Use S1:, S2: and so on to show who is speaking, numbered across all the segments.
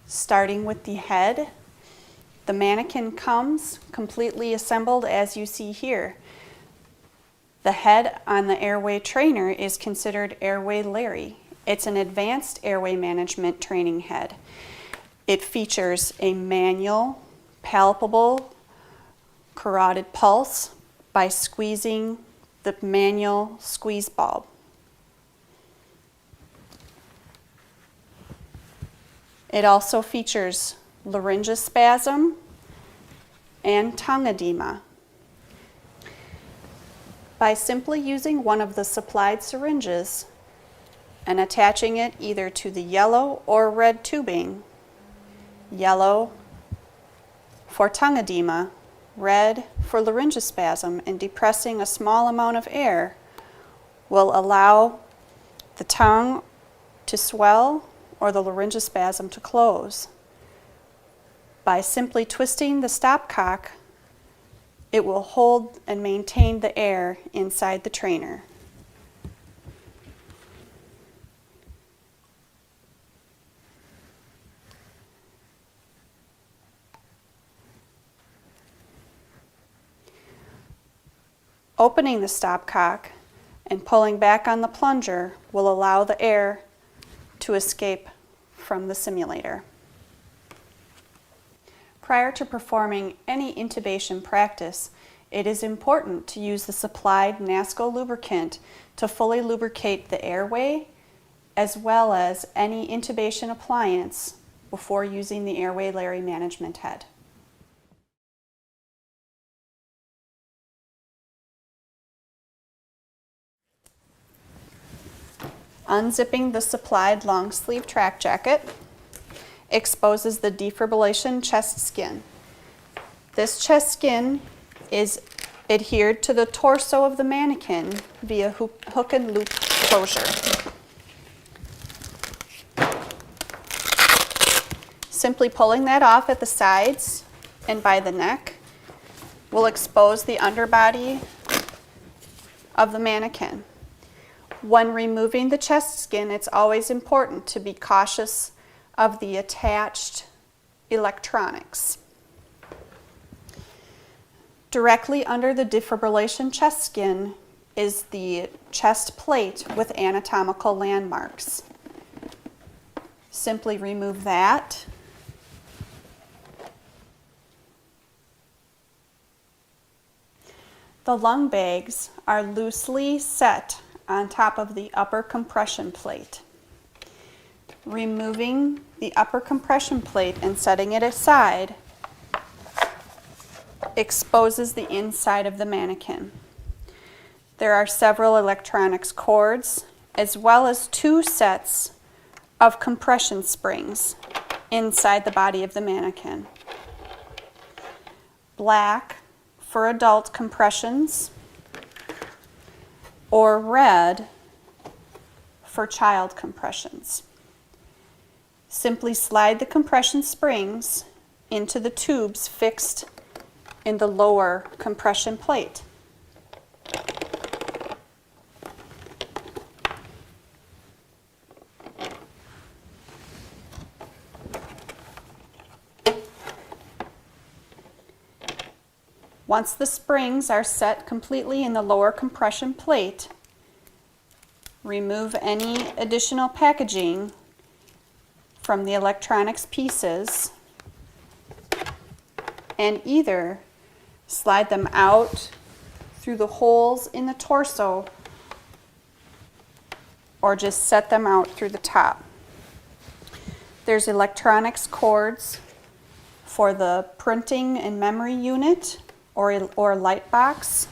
S1: Starting with the head, the Manikin comes completely assembled as you see here. The head on the Airway trainer is considered Airway Larry. It's an advanced airway management training head. It features a manual, palpable carotid pulse by squeezing the manual squeeze bulb. It also features laryngospasm and tongue edema. By simply using one of the supplied syringes and attaching it either to the yellow or red tubing, yellow for tongue edema, red for laryngospasm, and depressing a small amount of air will allow the tongue to swell or the laryngospasm to close. By simply twisting the stopcock, it will hold and maintain the air inside the trainer. Opening the stopcock and pulling back on the plunger will allow the air to escape from the simulator. Prior to performing any intubation practice, it is important to use the supplied Nasco lubricant to fully lubricate the airway as well as any intubation appliance before using the Airway Larry management head. Unzipping the supplied long sleeve track jacket exposes the defibrillation chest skin. This chest skin is adhered to the torso of the Manikin via hook and loop closure. Simply pulling that off at the sides and by the neck will expose the underbody of the Manikin. When removing the chest skin, it's always important to be cautious of the attached electronics. Directly under the defibrillation chest skin is the chest plate with anatomical landmarks. Simply remove that. The lung bags are loosely set on top of the upper compression plate. Removing the upper compression plate and setting it aside exposes the inside of the Manikin. There are several electronics cords as well as 2 sets of compression springs inside the body of the Manikin. Black for adult compressions or red for child compressions. Simply slide the compression springs into the tubes fixed in the lower compression plate. Once the springs are set completely in the lower compression plate, remove any additional packaging from the electronics pieces and either slide them out through the holes in the torso or just set them out through the top. There's electronics cords for the printing and memory unit or light box,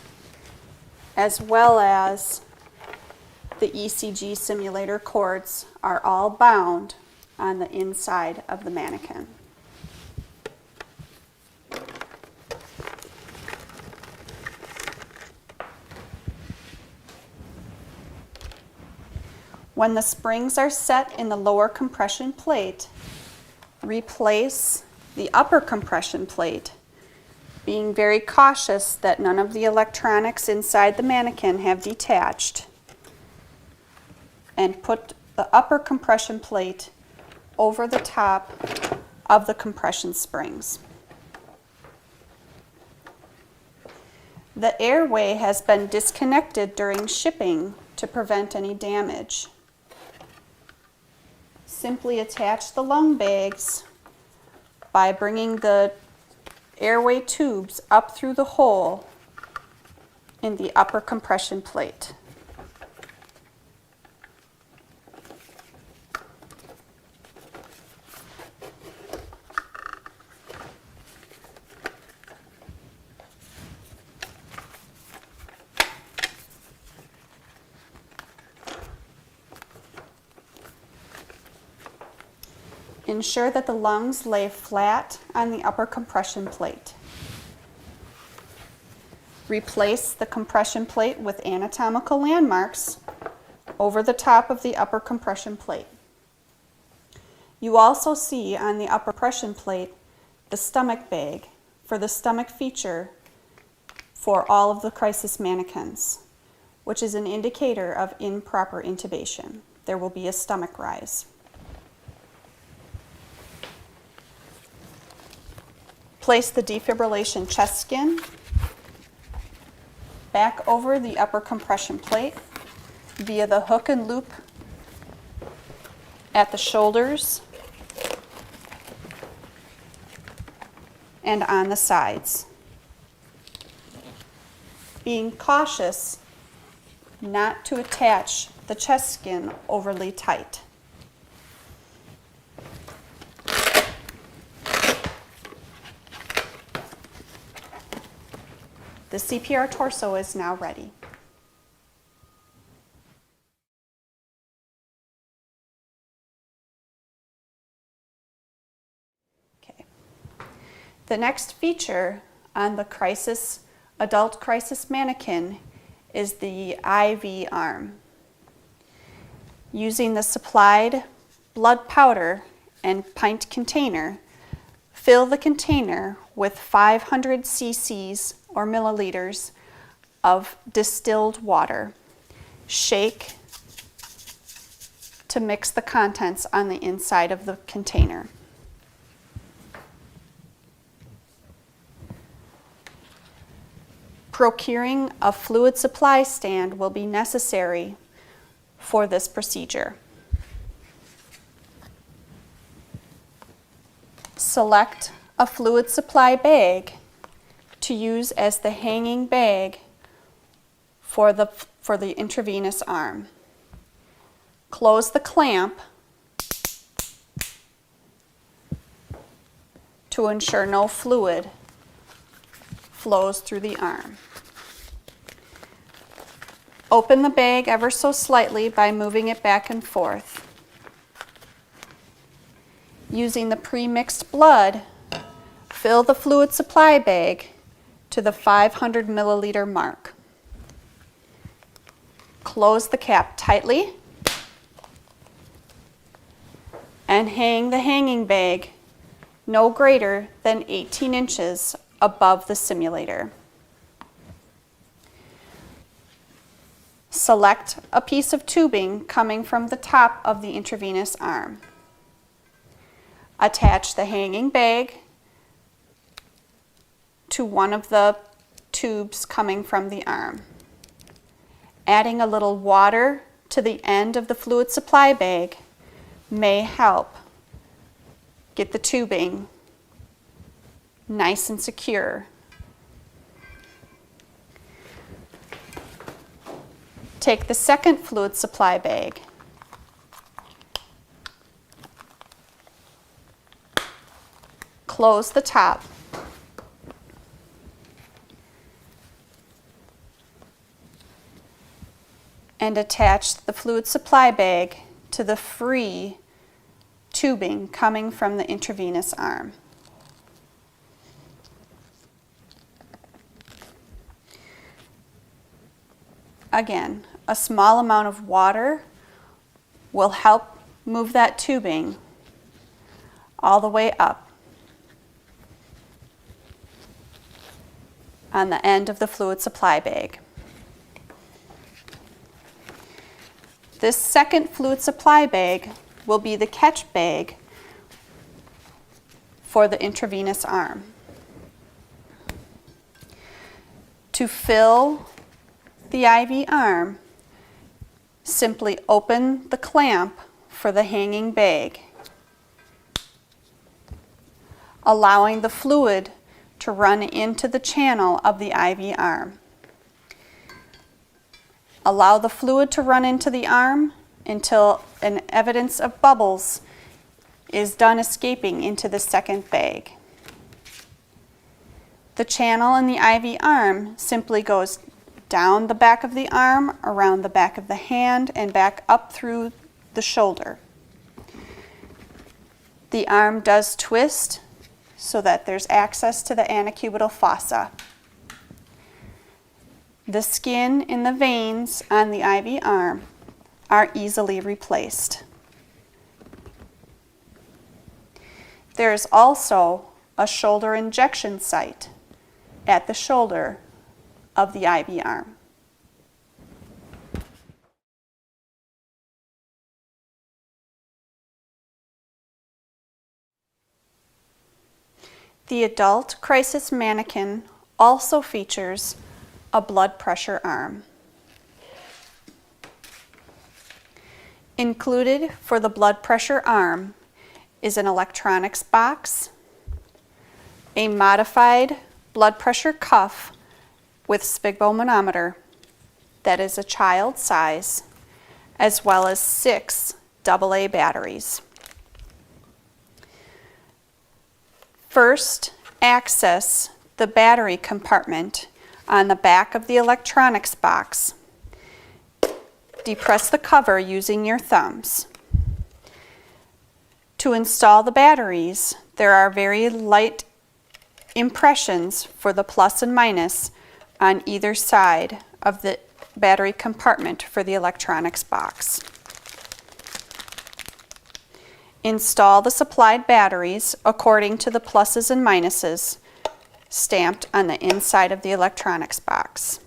S1: as well as the ECG simulator cords are all bound on the inside of the Manikin. When the springs are set in the lower compression plate, replace the upper compression plate, being very cautious that none of the electronics inside the Manikin have detached, and put the upper compression plate over the top of the compression springs. The airway has been disconnected during shipping to prevent any damage. Simply attach the lung bags by bringing the airway tubes up through the hole in the upper compression plate. Ensure that the lungs lay flat on the upper compression plate. Replace the compression plate with anatomical landmarks over the top of the upper compression plate. You also see on the upper compression plate the stomach bag for the stomach feature for all of the CRiSis mannequins, which is an indicator of improper intubation. There will be a stomach rise. Place the defibrillation chest skin back over the upper compression plate via the hook and loop at the shoulders and on the sides. Being cautious not to attach the chest skin overly tight. The CPR torso is now ready. Okay. The next feature on the CRiSis, adult CRiSis mannequin is the IV arm. Using the supplied blood powder and pint container, fill the container with 500 cc's or milliliters of distilled water. Shake to mix the contents on the inside of the container. Procuring a fluid supply stand will be necessary for this procedure. Select a fluid supply bag to use as the hanging bag for the intravenous arm. Close the clamp to ensure no fluid flows through the arm. Open the bag ever so slightly by moving it back and forth. Using the pre-mixed blood, fill the fluid supply bag to the 500 milliliter mark. Close the cap tightly and hang the hanging bag no greater than 18 inches above the simulator. Select a piece of tubing coming from the top of the intravenous arm. Attach the hanging bag to one of the tubes coming from the arm. Adding a little water to the end of the fluid supply bag may help get the tubing nice and secure. Take the second fluid supply bag. Close the top. And attach the fluid supply bag to the free tubing coming from the intravenous arm. Again, a small amount of water will help move that tubing all the way up on the end of the fluid supply bag. This second fluid supply bag will be the catch bag for the intravenous arm. To fill the IV arm, simply open the clamp for the hanging bag, allowing the fluid to run into the channel of the IV arm. Allow the fluid to run into the arm until an evidence of bubbles is done escaping into the second bag. The channel in the IV arm simply goes down the back of the arm, around the back of the hand, and back up through the shoulder. The arm does twist so that there's access to the antecubital fossa. The skin in the veins on the IV arm are easily replaced. There is also a shoulder injection site at the shoulder of the IV arm. The adult CRiSis Manikin also features a blood pressure arm. Included for the blood pressure arm is an electronics box, a modified blood pressure cuff with sphygmomanometer that is a child size, as well as 6 AA batteries. First, access the battery compartment on the back of the electronics box. Depress the cover using your thumbs. To install the batteries, there are very light impressions for the plus and minus on either side of the battery compartment for the electronics box. Install the supplied batteries according to the pluses and minuses stamped on the inside of the electronics box.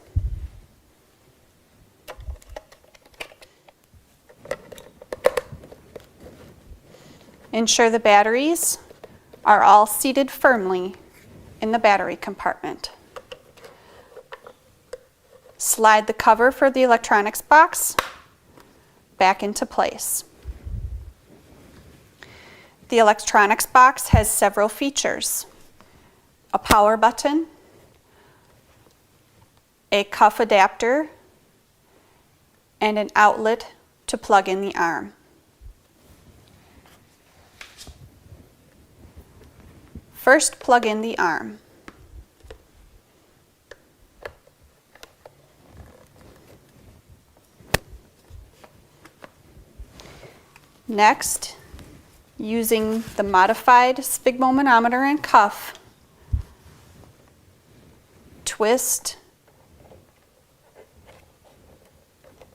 S1: Ensure the batteries are all seated firmly in the battery compartment. Slide the cover for the electronics box back into place. The electronics box has several features: a power button, a cuff adapter, and an outlet to plug in the arm. First, plug in the arm. Next, using the modified sphygmomanometer and cuff, twist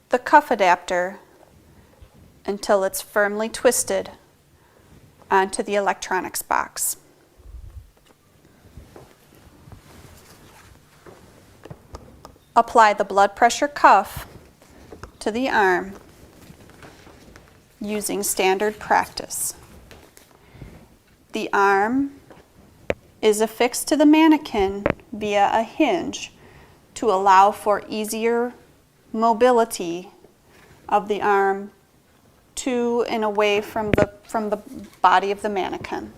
S1: the cuff adapter until it's firmly twisted onto the electronics box. Apply the blood pressure cuff to the arm using standard practice. The arm is affixed to the Manikin via a hinge to allow for easier mobility of the arm to and away from the body of the Manikin.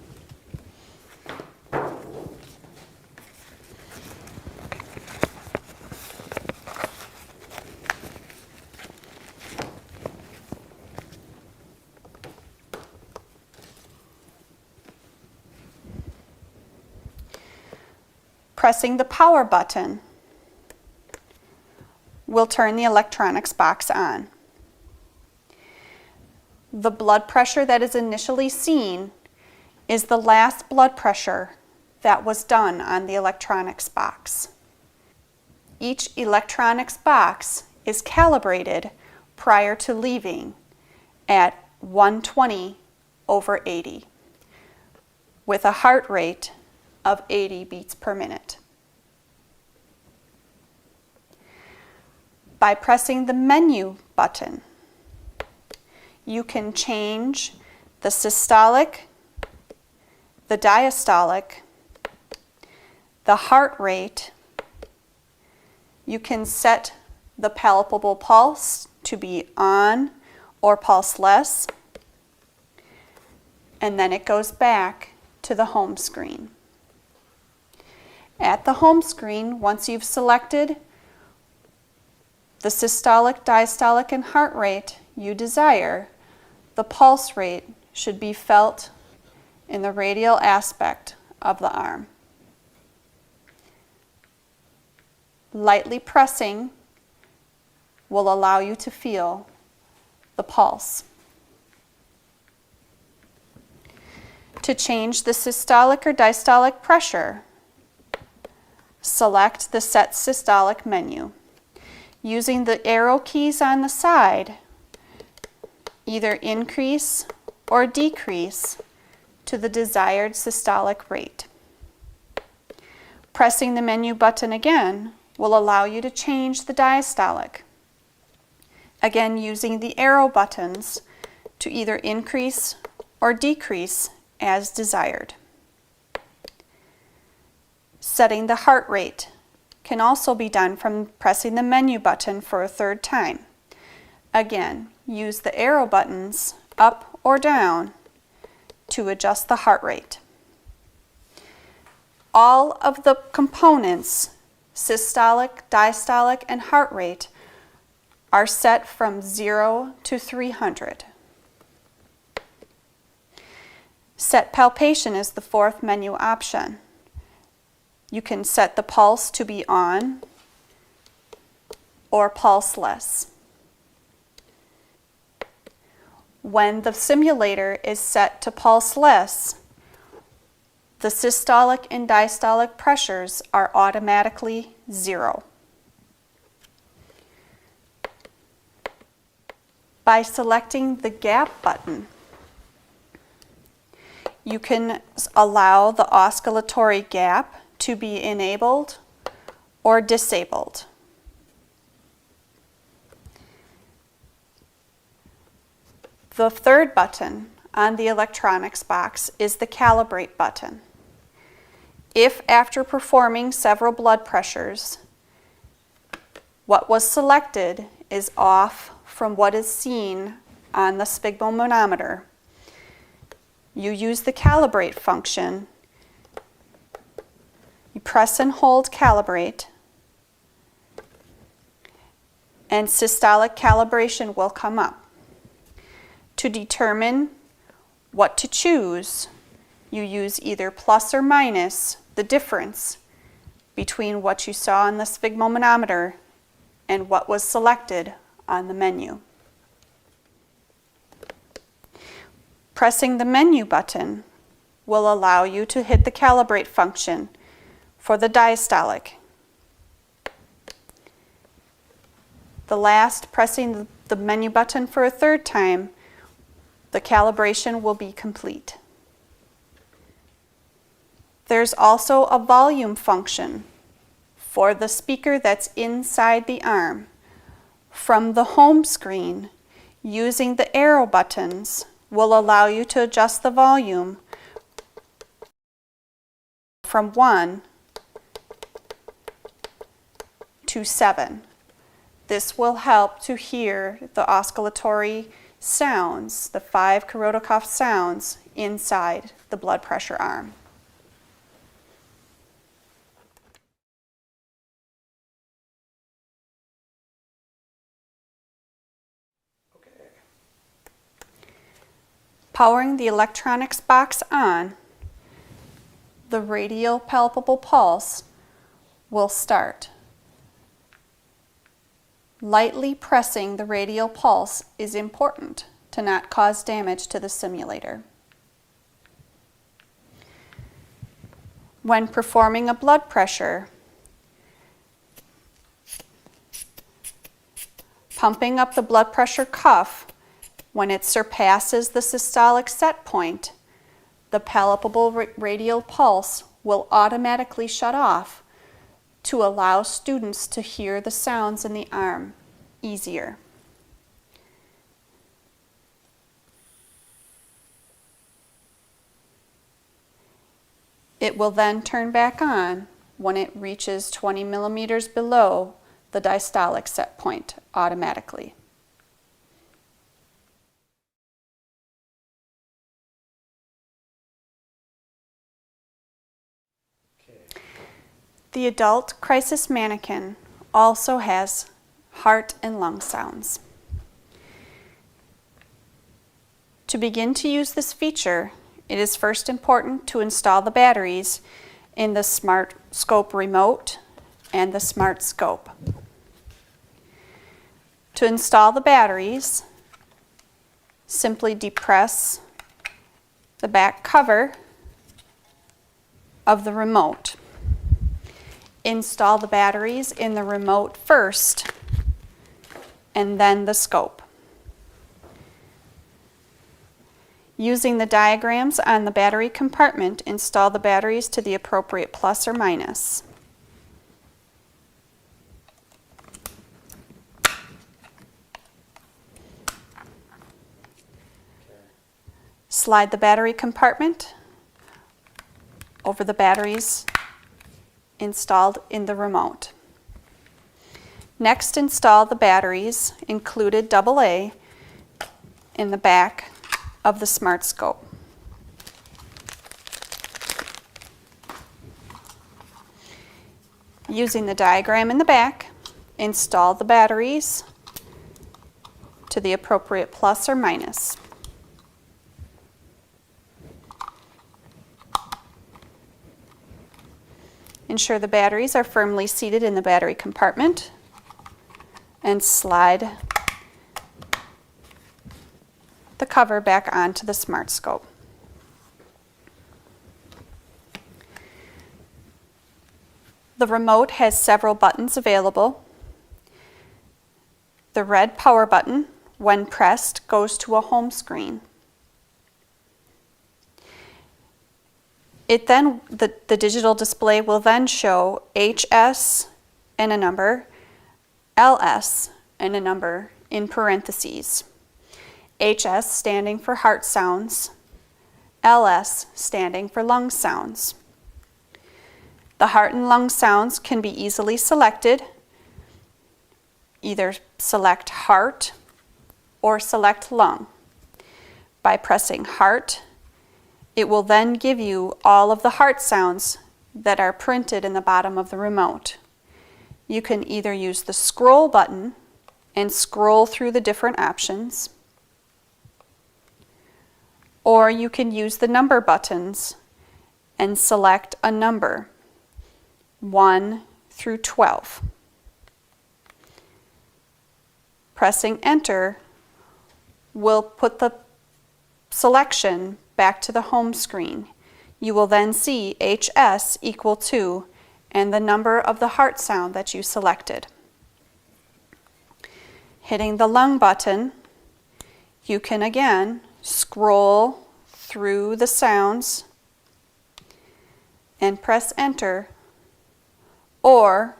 S1: Pressing the power button will turn the electronics box on. The blood pressure that is initially seen is the last blood pressure that was done on the electronics box. Each electronics box is calibrated prior to leaving at 120/80 with a heart rate of 80 beats per minute. By pressing the menu button, you can change the systolic the diastolic, the heart rate. You can set the palpable pulse to be on or pulseless, and then it goes back to the home screen. At the home screen, once you've selected the systolic, diastolic, and heart rate you desire, the pulse rate should be felt in the radial aspect of the arm. Lightly pressing will allow you to feel the pulse. To change the systolic or diastolic pressure, select the Set Systolic menu. Using the arrow keys on the side, either increase or decrease to the desired systolic rate. Pressing the menu button again will allow you to change the diastolic. Again, using the arrow buttons to either increase or decrease as desired. Setting the heart rate can also be done from pressing the menu button for a third time. Again, use the arrow buttons up or down to adjust the heart rate. All of the components, systolic, diastolic, and heart rate, are set from 0 to 300. Set palpation is the fourth menu option. You can set the pulse to be on or pulseless. When the simulator is set to pulseless, the systolic and diastolic pressures are automatically 0. By selecting the gap button, you can allow the oscillatory gap to be enabled or disabled. The third button on the electronics box is the calibrate button. If after performing several blood pressures, what was selected is off from what is seen on the sphygmomanometer, you use the calibrate function. You press and hold calibrate, and systolic calibration will come up. To determine what to choose, you use either plus or minus the difference between what you saw on the sphygmomanometer and what was selected on the menu. Pressing the menu button will allow you to hit the calibrate function for the diastolic. The last, pressing the menu button for a third time, the calibration will be complete. There's also a volume function for the speaker that's inside the arm. From the home screen, using the arrow buttons will allow you to adjust the volume from 1 to 7. This will help to hear the oscillatory sounds, the 5 Karotikov sounds inside the blood pressure arm. Powering the electronics box on, the radial palpable pulse will start. Lightly pressing the radial pulse is important to not cause damage to the simulator. When performing a blood pressure, pumping up the blood pressure cuff, when it surpasses the systolic set point, the palpable radial pulse will automatically shut off to allow students to hear the sounds in the arm easier. It will then turn back on when it reaches 20 millimeters below the diastolic set point automatically. The adult CRiSis Manikin also has heart and lung sounds. To begin to use this feature, it is first important to install the batteries in the Smart Scope remote and the Smart Scope. To install the batteries, simply depress the back cover of the remote. Install the batteries in the remote first, and then the scope. Using the diagrams on the battery compartment, install the batteries to the appropriate plus or minus. Slide the battery compartment over the batteries installed in the remote. Next, install the batteries, included AA, in the back of the Smart Scope. Using the diagram in the back, install the batteries to the appropriate plus or minus. Ensure the batteries are firmly seated in the battery compartment and slide the cover back onto the Smart Scope. The remote has several buttons available. The red power button, when pressed, goes to a home screen. The digital display will then show HS and a number, LS and a number in parentheses. HS standing for heart sounds, LS standing for lung sounds. The heart and lung sounds can be easily selected. Either select heart or select lung. By pressing heart, it will then give you all of the heart sounds that are printed in the bottom of the remote. You can either use the scroll button and scroll through the different options, or you can use the number buttons and select a number, 1 through 12. Pressing enter will put the selection back to the home screen. You will then see HS equal to and the number of the heart sound that you selected. Hitting the lung button, you can again scroll through the sounds and press enter, or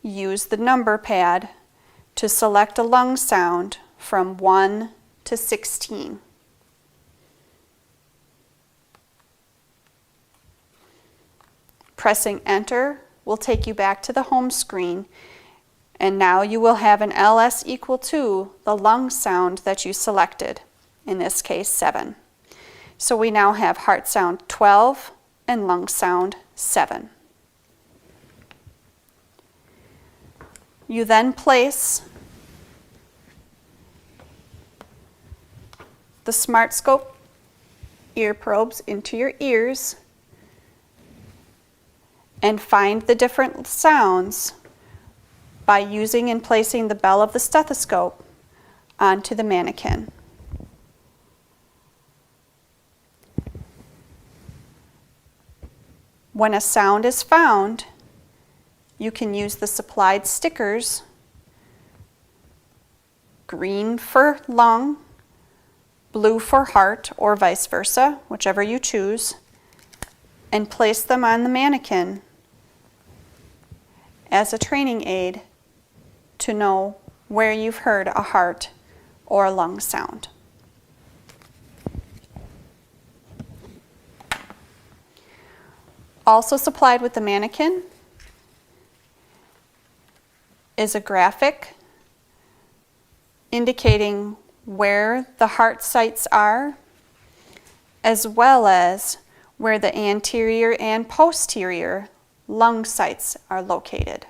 S1: use the number pad to select a lung sound from 1 to 16. Pressing enter will take you back to the home screen, and now you will have an LS equal to the lung sound that you selected, in this case 7. So we now have heart sound 12 and lung sound 7. You then place the Smart Scope ear probes into your ears and find the different sounds by using and placing the bell of the stethoscope onto the Manikin. When a sound is found, you can use the supplied stickers, green for lung, blue for heart, or vice versa, whichever you choose, and place them on the Manikin as a training aid to know where you've heard a heart or a lung sound. Also supplied with the Manikin is a graphic indicating where the heart sites are, as well as where the anterior and posterior lung sites are located.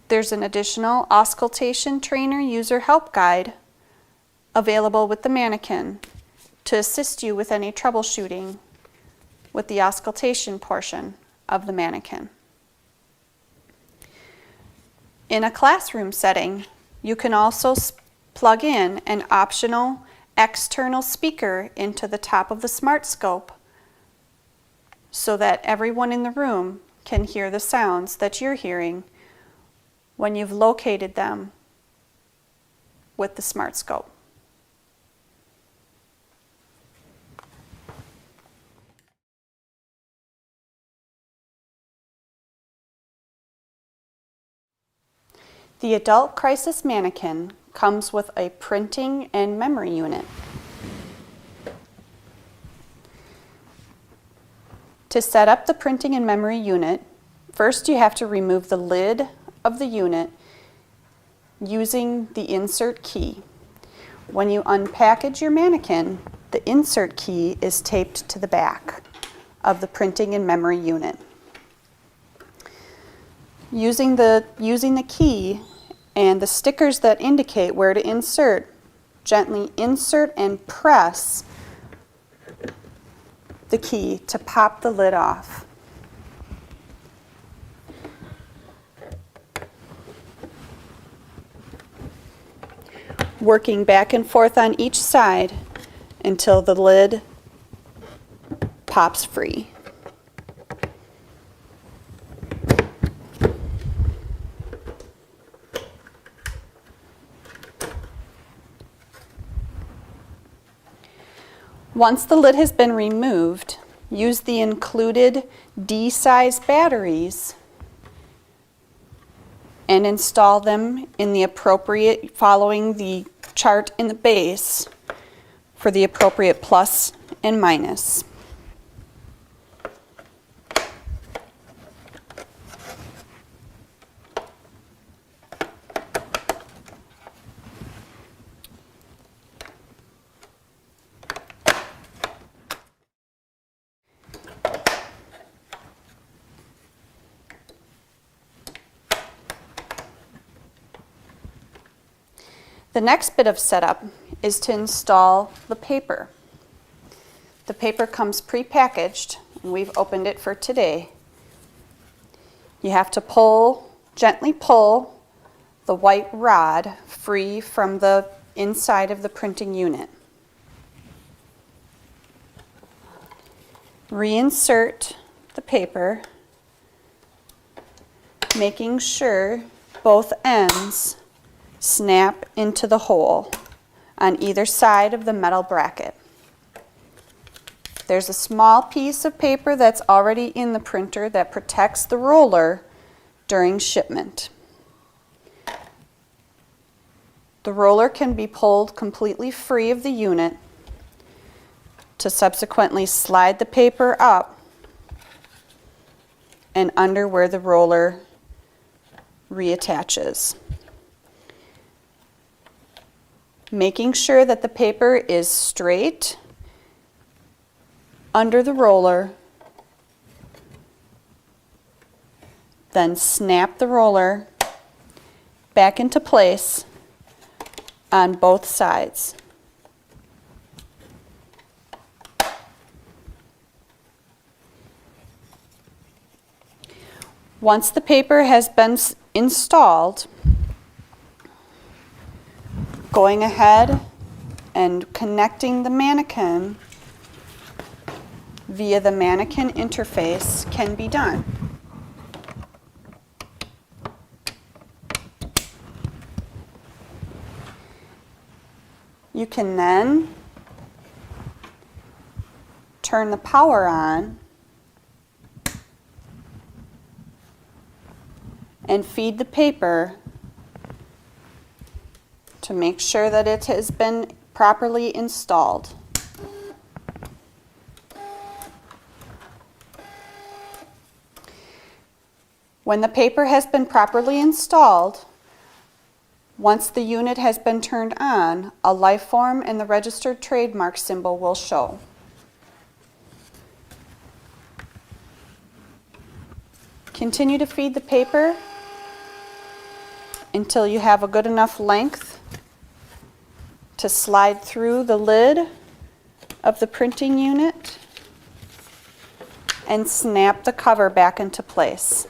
S1: There's an additional auscultation trainer user help guide available with the Manikin to assist you with any troubleshooting with the auscultation portion of the Manikin. In a classroom setting, you can also plug in an optional external speaker into the top of the smart scope so that everyone in the room can hear the sounds that you're hearing when you've located them with the smart scope. The adult CRiSis Manikin comes with a printing and memory unit. To set up the printing and memory unit, first you have to remove the lid of the unit using the insert key. When you unpackage your Manikin, the insert key is taped to the back of the printing and memory unit. Using the key and the stickers that indicate where to insert, gently insert and press the key to pop the lid off. Working back and forth on each side until the lid pops free. Once the lid has been removed, use the included D-size batteries and install them in the appropriate, following the chart in the base for the appropriate plus and minus. The next bit of setup is to install the paper. The paper comes pre-packaged, and we've opened it for today. You have to gently pull the white rod free from the inside of the printing unit. Reinsert the paper, making sure both ends snap into the hole on either side of the metal bracket. There's a small piece of paper that's already in the printer that protects the roller during shipment. The roller can be pulled completely free of the unit to subsequently slide the paper up and under where the roller reattaches. Making sure that the paper is straight under the roller, then snap the roller back into place on both sides. Once the paper has been installed, going ahead and connecting the Manikin via the Manikin interface can be done. You can then turn the power on and feed the paper to make sure that it has been properly installed. When the paper has been properly installed, once the unit has been turned on, a life form and the registered trademark symbol will show. Continue to feed the paper until you have a good enough length to slide through the lid of the printing unit and snap the cover back into place.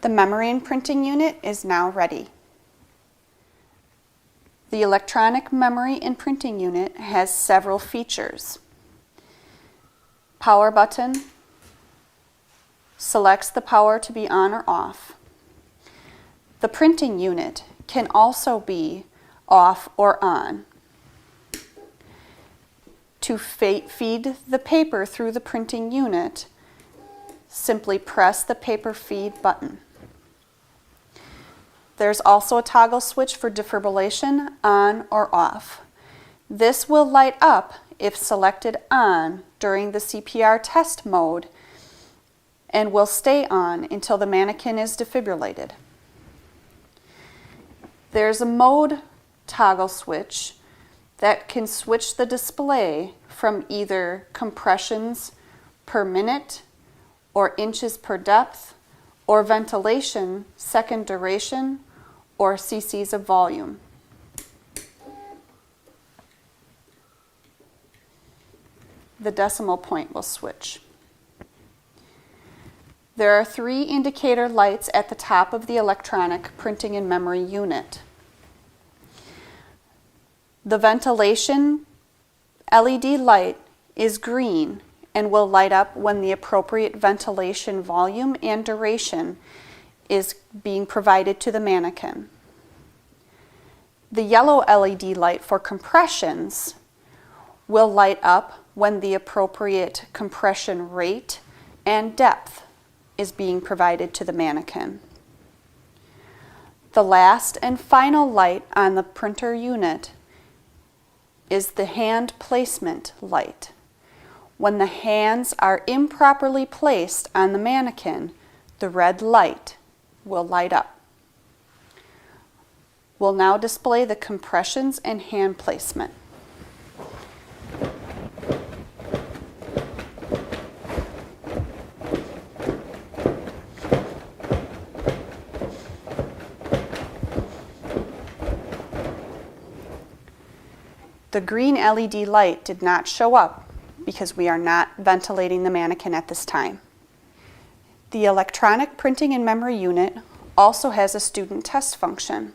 S1: The memory and printing unit is now ready. The electronic memory and printing unit has several features. Power button selects the power to be on or off. The printing unit can also be off or on. To feed the paper through the printing unit, simply press the paper feed button. There's also a toggle switch for defibrillation, on or off. This will light up if selected on during the CPR test mode and will stay on until the mannequin is defibrillated. There's a mode toggle switch that can switch the display from either compressions per minute or inches per depth or ventilation, second duration, or cc's of volume. The decimal point will switch. There are 3 indicator lights at the top of the electronic printing and memory unit. The ventilation LED light is green and will light up when the appropriate ventilation volume and duration is being provided to the mannequin. The yellow LED light for compressions will light up when the appropriate compression rate and depth is being provided to the mannequin. The last and final light on the printer unit is the hand placement light. When the hands are improperly placed on the mannequin, the red light will light up. We'll now display the compressions and hand placement. The green LED light did not show up because we are not ventilating the mannequin at this time. The electronic printing and memory unit also has a student test function.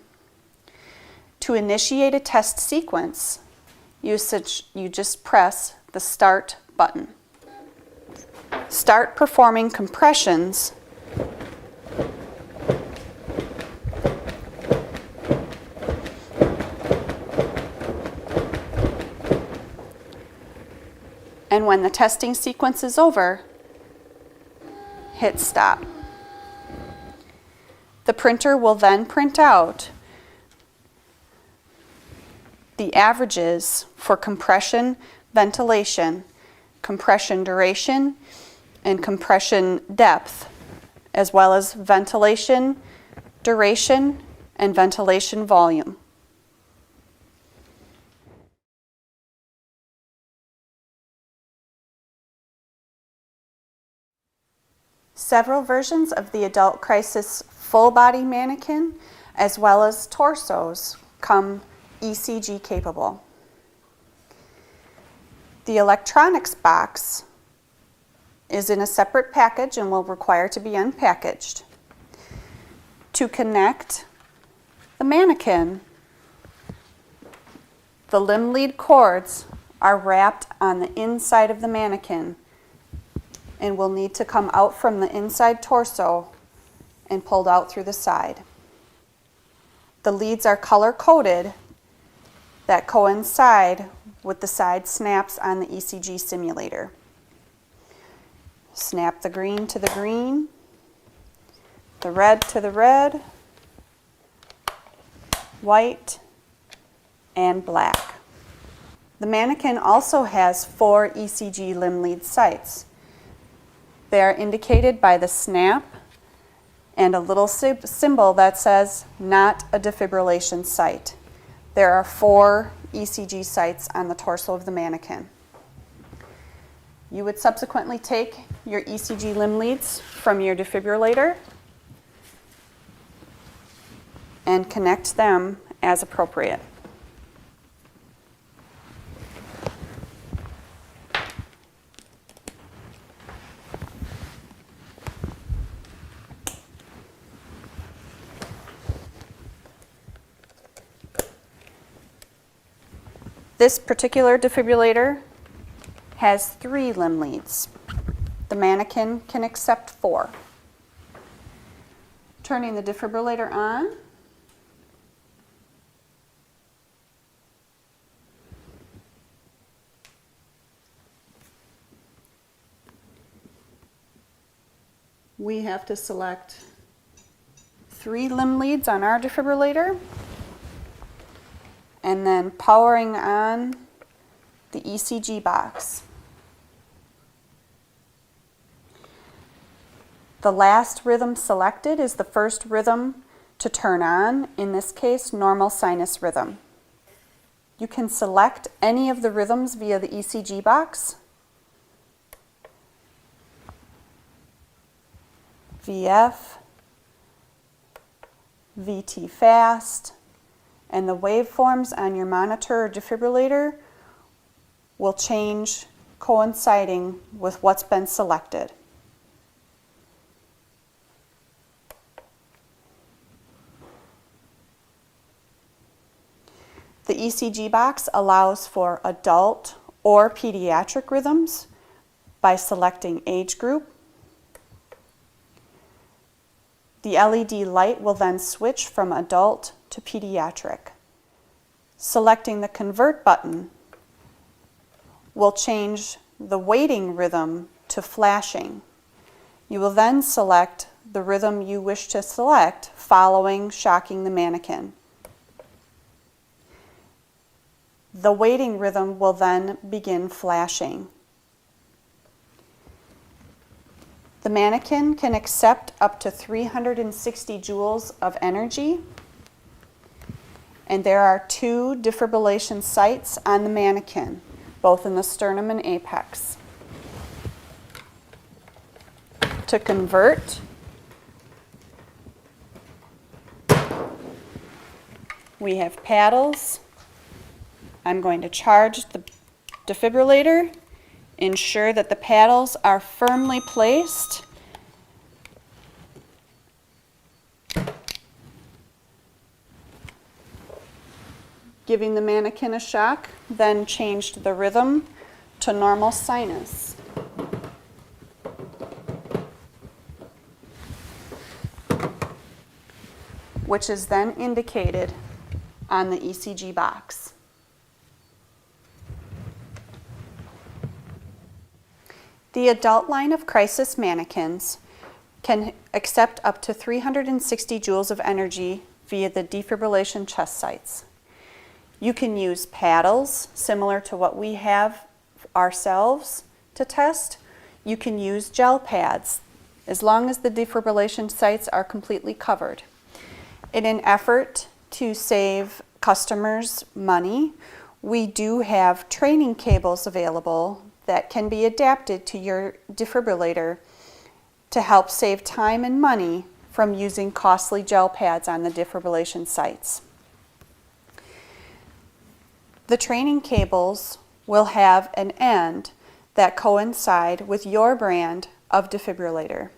S1: To initiate a test sequence, you just press the Start button. Start performing compressions and when the testing sequence is over, hit stop. The printer will then print out the averages for compression, ventilation, compression duration, and compression depth, as well as ventilation duration and ventilation volume. Several versions of the adult CRiSis full body mannequin as well as torsos come ECG capable. The electronics box is in a separate package and will require to be unpackaged. To connect the mannequin, the limb lead cords are wrapped on the inside of the mannequin and will need to come out from the inside torso and pulled out through the side. The leads are color-coded that coincide with the side snaps on the ECG simulator. Snap the green to the green, the red to the red, white, and black. The Manikin also has 4 ECG limb lead sites. They are indicated by the snap and a little symbol that says not a defibrillation site. There are 4 ECG sites on the torso of the Manikin. You would subsequently take your ECG limb leads from your defibrillator and connect them as appropriate. This particular defibrillator has 3 limb leads. The Manikin can accept 4. Turning the defibrillator on. We have to select 3 limb leads on our defibrillator, and then powering on the ECG box. The last rhythm selected is the first rhythm to turn on, in this case, normal sinus rhythm. You can select any of the rhythms via the ECG box. VF, VT fast, and the waveforms on your monitor or defibrillator will change coinciding with what's been selected. The ECG box allows for adult or pediatric rhythms by selecting age group. The LED light will then switch from adult to pediatric. Selecting the convert button will change the waiting rhythm to flashing. You will then select the rhythm you wish to select following shocking the Manikin. The waiting rhythm will then begin flashing. The Manikin can accept up to 360 joules of energy, and there are 2 defibrillation sites on the Manikin, both in the sternum and apex. To convert, we have paddles. I'm going to charge the defibrillator. Ensure that the paddles are firmly placed. Giving the Manikin a shock, then changed the rhythm to normal sinus. Which is then indicated on the ECG box. The adult line of CRiSis Manikins can accept up to 360 joules of energy via the defibrillation chest sites. You can use paddles, similar to what we have ourselves to test. You can use gel pads, as long as the defibrillation sites are completely covered. In an effort to save customers money, we do have training cables available that can be adapted to your defibrillator to help save time and money from using costly gel pads on the defibrillation sites. The training cables will have an end that coincide with your brand of defibrillator.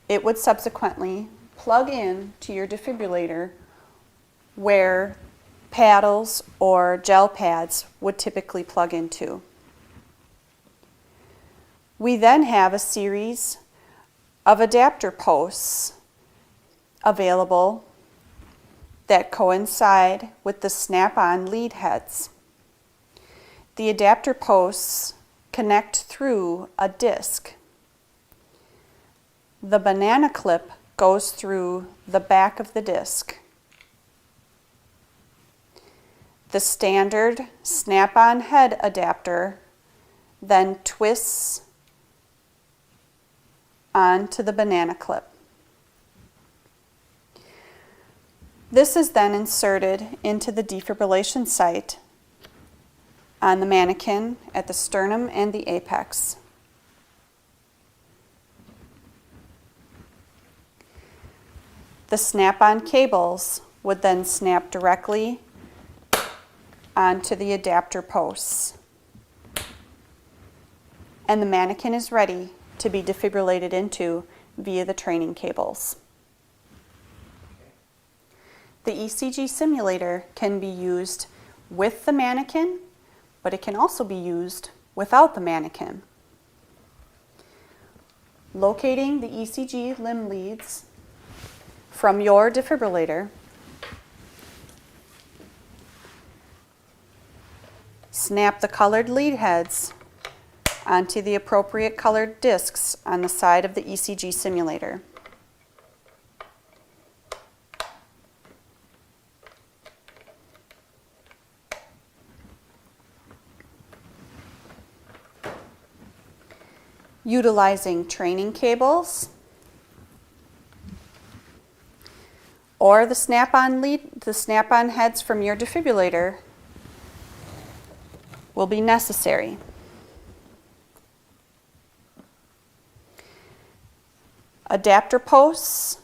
S1: It would subsequently plug in to your defibrillator where paddles or gel pads would typically plug into. We then have a series of adapter posts available that coincide with the snap-on lead heads. The adapter posts connect through a disc The banana clip goes through the back of the disc. The standard snap-on head adapter then twists onto the banana clip. This is then inserted into the defibrillation site on the manikin at the sternum and the apex. The snap-on cables would then snap directly onto the adapter posts. And the manikin is ready to be defibrillated into via the training cables. The ECG simulator can be used with the manikin, but it can also be used without the manikin. Locating the ECG limb leads from your defibrillator, snap the colored lead heads onto the appropriate colored discs on the side of the ECG simulator. Utilizing training cables or the snap-on heads from your defibrillator will be necessary. Adapter posts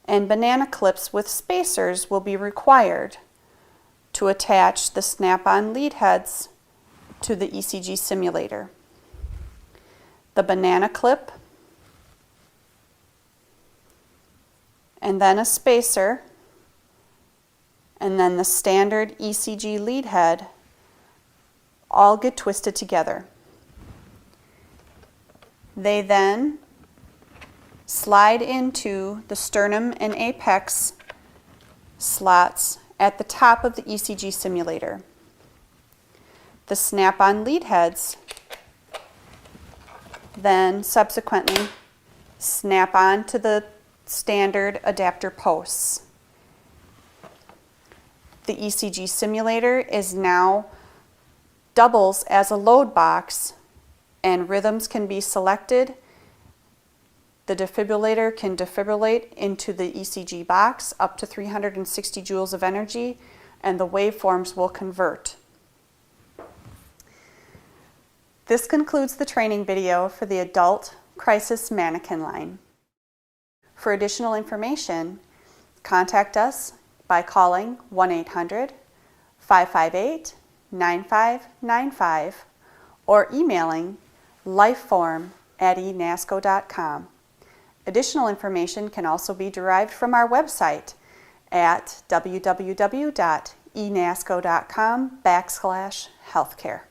S1: and banana clips with spacers will be required to attach the snap-on lead heads to the ECG simulator. The banana clip and then a spacer and then the standard ECG lead head all get twisted together. They then slide into the sternum and apex slots at the top of the ECG simulator. The snap-on lead heads then subsequently snap on to the standard adapter posts. The ECG simulator is now doubles as a load box and rhythms can be selected. The defibrillator can defibrillate into the ECG box up to 360 joules of energy and the waveforms will convert. This concludes the training video for the adult CRiSis manikin line. For additional information, contact us by calling 1-800-558-9595 or emailing lifeform@enasco.com. Additional information can also be derived from our website at www.enasco.com/healthcare.